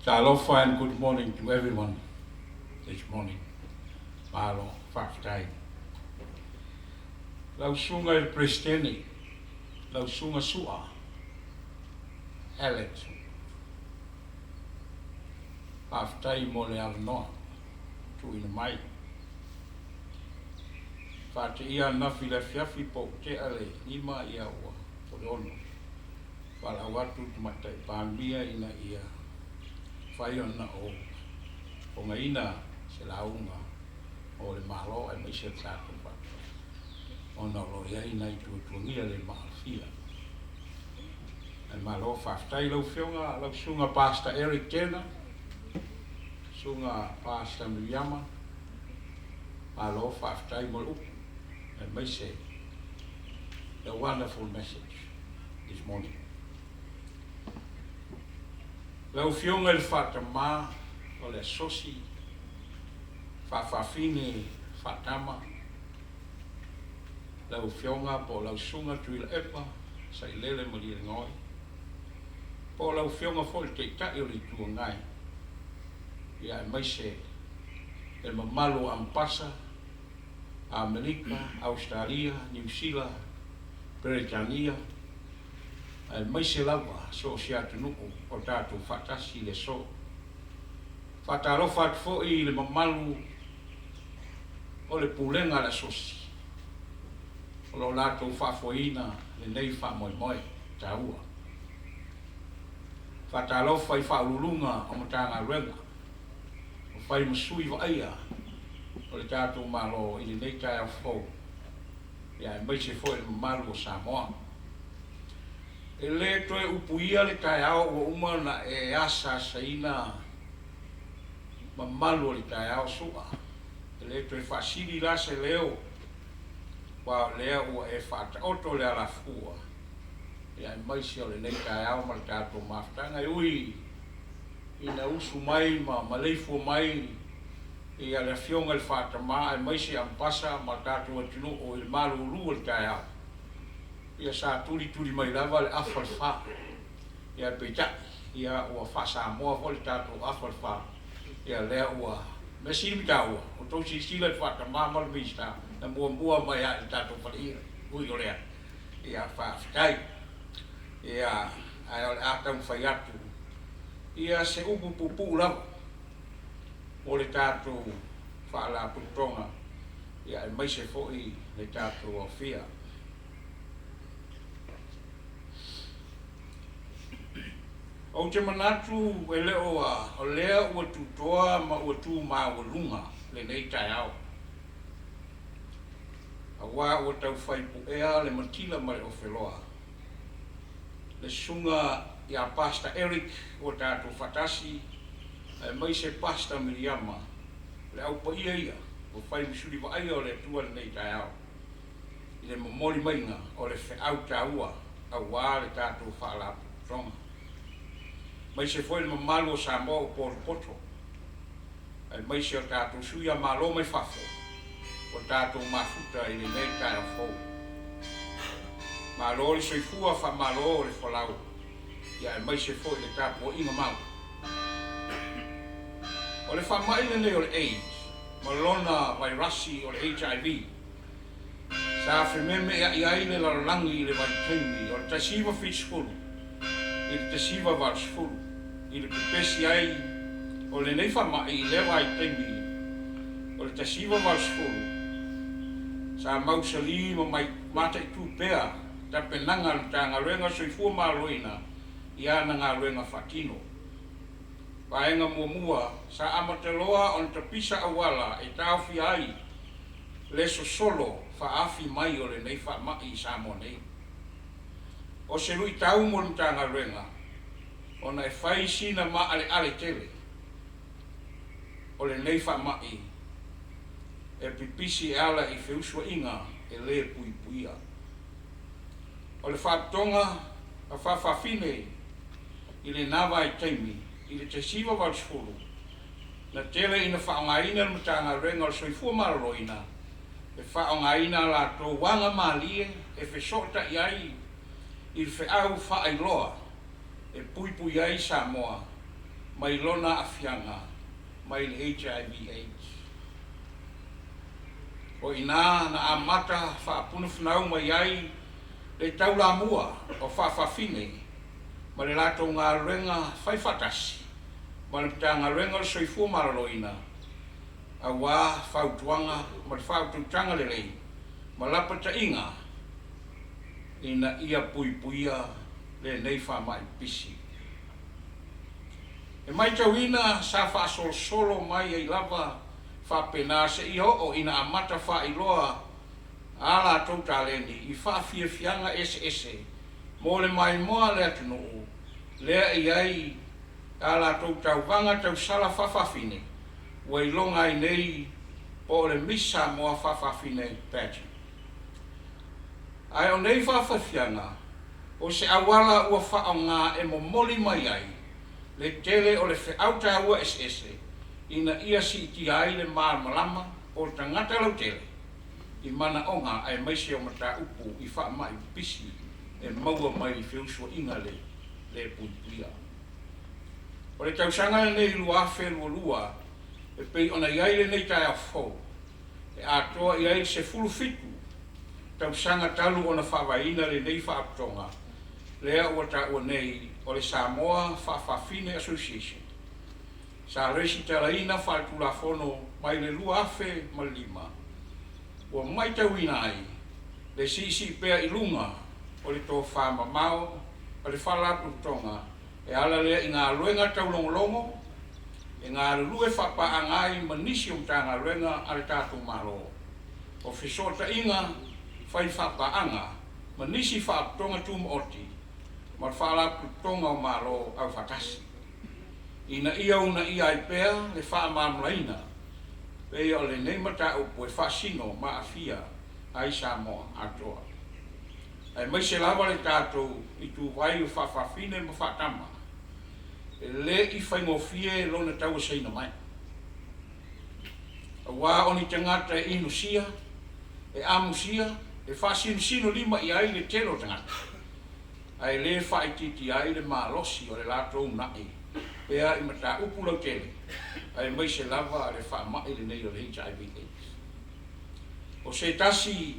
Aloha and good morning to everyone this morning. Mahalo, whakatai. Lau sunga il Presteni, lau sunga sua, Alex. Whakatai mo le avanoa, tu ina mai. Whate ia nafi le fiafi po te ale, ima ia ua, o le ono. Wala watu tumatai pāmia ina ia. Whai ona o ngaina se launga o le malo ai mai se tātou whaka. Ona o ia ina i tuatungia le maalfia. Ai malo whaftai lau whionga, lau sunga Pastor Eric Tena, sunga Pastor Miriama, malo whaftai mo upu. Ai mai se, a wonderful message this morning. Lau whionga il whatama o le sosi, whawhawhine whatama, lau whionga po lau sunga tuila epa, sa i lele mo li ngoi, po lau whionga fol te tai o li tua ngai, ia mai se, e mamalu ampasa, Amerika, Australia, New Zealand, Britania, ai mai se lawa so si atu nuku o tātou whatasi le so. Whatarofa atu fo i le mamalu o le pulenga la sosi. O lo lātou whafoina le nei whamoimoe tāua. Whatarofa i whaurulunga o matanga renga. O whai masui wa aia o le tātou malo i le nei tai au fo. Ia mai se fo i le mamalu o Samoa. E le toe upuia le tai ao o uma na e asa saina mamalu le tai ao sua. E le toe whasiri la se leo wa lea ua e whata oto le alafua. Ia e maisi o le nei tai ao ma le tātou maftanga. E ui ina usu mai ma maleifu mai ia le fionga le whata maa e maisi ampasa ma tātou atinu o il malu ulu le tai ao. Ia sa tuli mai lava le afalfa. Ia peita, ia ua whasa moa foli tātou afalfa. Ia lea ua, me simita ua, o tau si sila te whata māma le mista, na mua mai a i tātou whaliira, ui o lea. Ia whaafitai, ia ai o le ātau whai atu. Ia se upu pupu lava, o le tātou whaala putonga. Ia e mai se foi le tātou o fia. O te manatu e leo o lea ua tutoa ma ua tu mawalunga le nei tai au. A wā ua tau whaipu ea le matila mai o wheloa. Le sunga i a Pastor Eric o tātou whatasi, e mai se Pastor Miriama, le au pa ia o whai misuri wa aia o le tua le nei tai au. I le momoli mainga o le wheau tāua, a wā le tātou whaalapu tonga. Mai se foi le mamalu o Samoa o Poto. Ai mai se o tātou suia malo mai whafo. O tātou mafuta i le nei tai o fau. Malo le Soifua Maloloina le whalau. Ia ai mai se foi le tātou o inga mau. O le whamai le nei o le AIDS. Malona Valasi o le HIV. Sa whememe i aile lalolagi i le waitemi. O le tasiva fitskulu. I le tasiva valsfulu. I le pepesi ai o le nei whamai i lewa i teimi o le tasiva valsfulu. Sa mausali ma mai mata i tūpea ta penanga le ta ngaruenga Soifua Maloloina i ana ngaruenga whakino. Paenga mua sa amateloa on te pisa awala e tauwhi ai le sosolo whaafi mai o le nei whamai i Samoa nei. O se rui tau mo le ta ngaruenga ona e whai sina ma ale tele. O le nei whamai e pipisi ala i whiusua inga e le puia. O le whaatonga a whawhawhine i le nawa i teimi i le tesiwa valsfulu. Na tele ina whaongaina le matanga renga o Soifua Maloloina e whaongaina la tō wanga malie e whesota i ai i le wheau whaailoa e pui ai Samoa mai lona afianga mai le HIV AIDS. O ina na amata whaapunafunau mai ai le taula mua o whaafafine ma le lato ngā renga whaifatasi ma le pita ngā renga le Soifua Maloloina a wā whautuanga ma le whaututanga le rei ma lapata inga ina ia puipuia le nei whamai pisi. E mai tauina sa whaasolo mai ei lava whapena se iho o ina amata whailoa ala tau taleni i whaafiafianga ese mo le mai moa le atunuu lea i ai ala tau tauwanga tau sala whawhawhine wa ilonga i nei po le misa moa whawhawhine pēti. Ai o nei whawhawhianga o se awala ua whaonga e mo moli mai ai le tele o le whiauta ua ese ina ia si iti ai le malama o le tangata lau tele i mana onga ai maise o mata upu i wha mai pisi e maua mai i whiusua inga le puipuia. O le tausanga le nei luafe lua e pei ona iai le nei tai a fau e atoa iai se fulu fitu tausanga talu ona whawaina le nei whaapitonga lea ua ta ua nei o le Samoa Fa'afafine Association. Sa resi talaina whaatulafono mai le luafe ma lima. Ua mai tauina ai le sisi pea ilunga o le tō whamamao o le whalaputonga e ala lea i ngā luenga taulongolongo e ngā lue whapaangai manisi o mta ngā luenga ale tātou malo. O whisota inga whai whapaanga manisi whaaputonga tūma oti ma whalaputonga o malo au whatasi. Ina ia una ia i pea le Whaamamolaina pei o le nei mata upu e whaasino ma afia ai Samoa atoa. Ai mai se lava le tātou i tu vai o whawhawhine ma whaatama e le i whaingofie lona tau seina mai. A wā oni tangata e inusia e amusia e whaasino lima i ai le telo tangata. Ai le whaititi ai le malosi o le lātou nai pea i mata upu lau tele ai mai se lava le whaamai le nei o le HIV AIDS. O se tasi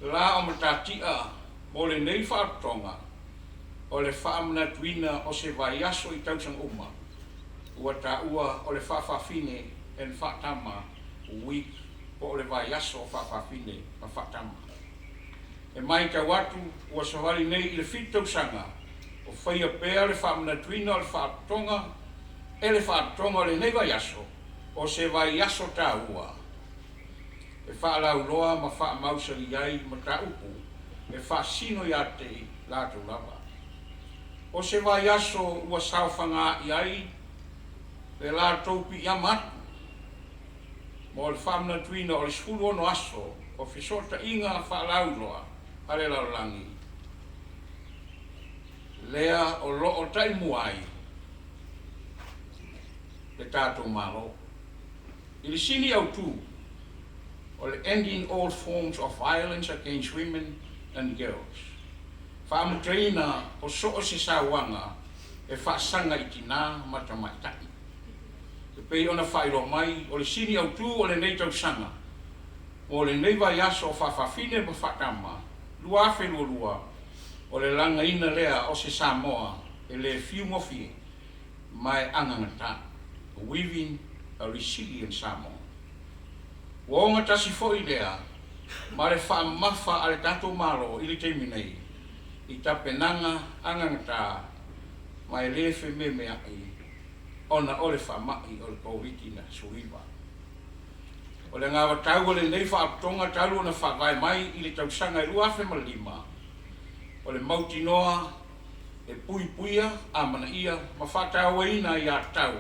la o mata tia mo le nei whaapitonga o le whaamana tuina o se vaiaso i tausang uma ua ta ua o le whaafafine en whaatama week o le vaiaso o whaafafine ma whaatama. E mai ka watu ua sawali nei i le fitausanga o whaia pēa le whaamana tuina o le whaapitonga e le whaapitonga o le nei vaiaso o se vaiaso tā ua. E whaalau loa ma whaamausari ai ma tā upu e whaasino i ate lātou lava. O se vaiaso ua sauwhanga i ai le lātou pi amatu mo le whaamana tuina o le skulu ono aso o whisota inga whaalau loa ale lalolagi. Lea o loo taimu ai le tātou malo. I le sini au tū o le ending all forms of violence against women and girls. Whaamutreina o soo se sauanga e whaasanga i tina matamaitai. E pei ona whairo mai o le sini au tū o le nei tausanga o le nei vaiaso o whawhawhine ma whatama luafe lua o le langa ina lea o se Samoa e le fiumofie mai angangata weaving a resilient Samoa. Wonga tasi foi lea ma le whaamafa ale tātou malo i le teimi nei i tapenanga angangata mai le wheme mea i ona o le whaamai o le COVID na suiva. O le ngāwa tau o le nei whaapitonga talu na whawai mai i le tausanga i luafe ma lima. O le mauti noa e puipuia a mana ia ma whataua ina i a tau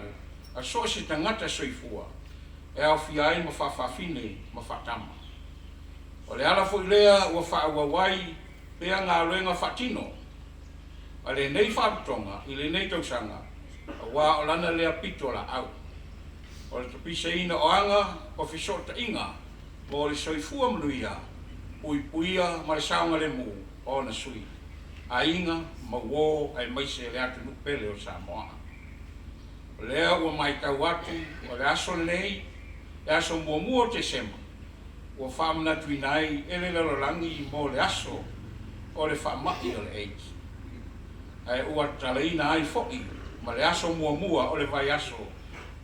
a so se tangata soifua e au fiai ma whawhawhine ma whatama. O le ala foi lea ua whaawawai pea ngā roenga whatino a le nei whaapitonga i le nei tausanga a wā o lana lea pito la au. O le tapisa ina o anga o whisota inga mo le Soifua Maloloina puipuia ma le saunga le mu o na sui. A inga ma wō ai maise le atu nupele o Samoa. Lea ua mai tau atu, o le aso nei, le aso mua Tesema. Ua whamana tuinai, ele lalolagi mo le aso, o le whaamaki o le AIDS. Ai ua taleina ai fo'i, ma le aso mua o le vai aso,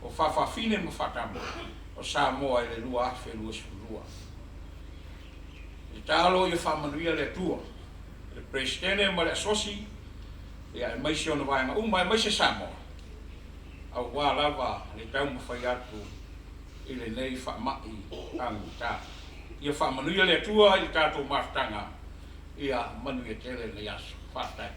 o whawhawhine ma whatama, o Samoa e le lua afe lua sifurua. I talo i whamanuia le tua, le presidente ma le asosi, ia e maisi ona vaenga uma e maisi Samoa. Au wā lava le tau mawhai atu i le nei whaamaki angu tā. Ia whamanuia le tua i tātou maftanga ia manuia tele le aso. Whātai.